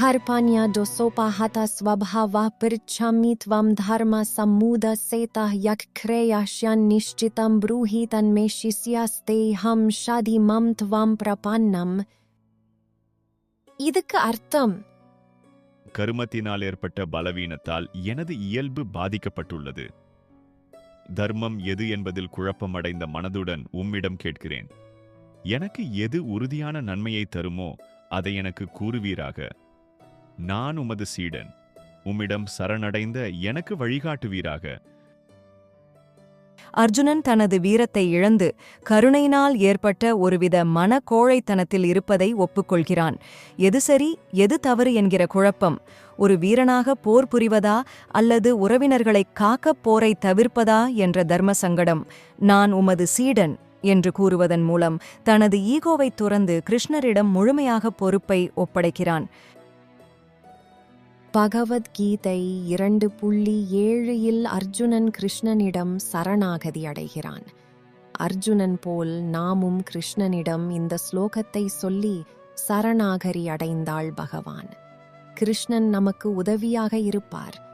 Karpanya dosopahata swabhava pirichami tvam dharma samuda setah yak kreyashyan nishchitam bruhitan meshisyaste ham shadi mam tvam prapannam. இதுக்கு அர்த்தம், கருமத்தினால் ஏற்பட்ட பலவீனத்தால் எனது இயல்பு பாதிக்கப்பட்டுள்ளது. தர்மம் எது என்பதில் குழப்பமடைந்த மனதுடன் உம்மிடம் கேட்கிறேன். எனக்கு எது உறுதியான நன்மையை தருமோ அதை எனக்கு கூறுவீராக. நான் உமது சீடன், உம்மிடம் சரணடைந்த எனக்கு வழிகாட்டுவீராக. அர்ஜுனன் தனது வீரத்தை இழந்து கருணையினால் ஏற்பட்ட ஒருவித மனக்கோழைத்தனத்தில் இருப்பதை ஒப்புக்கொள்கிறான். எது சரி எது தவறு என்கிற குழப்பம், ஒரு வீரனாக போர் புரிவதா அல்லது உறவினர்களைக் காக்கப் போரை தவிர்ப்பதா என்ற தர்ம சங்கடம். நான் உமது சீடன் என்று கூறுவதன் மூலம் தனது ஈகோவை துறந்து கிருஷ்ணரிடம் முழுமையாக பொறுப்பை ஒப்படைக்கிறான். பகவத்கீதை 2.7 அர்ஜுனன் கிருஷ்ணனிடம் சரணாகதி அடைகிறான். அர்ஜுனன் போல் நாமும் கிருஷ்ணனிடம் இந்த ஸ்லோகத்தை சொல்லி சரணாகதி அடைந்தாள் பகவான். கிருஷ்ணன் நமக்கு உதவியாக இருப்பார்.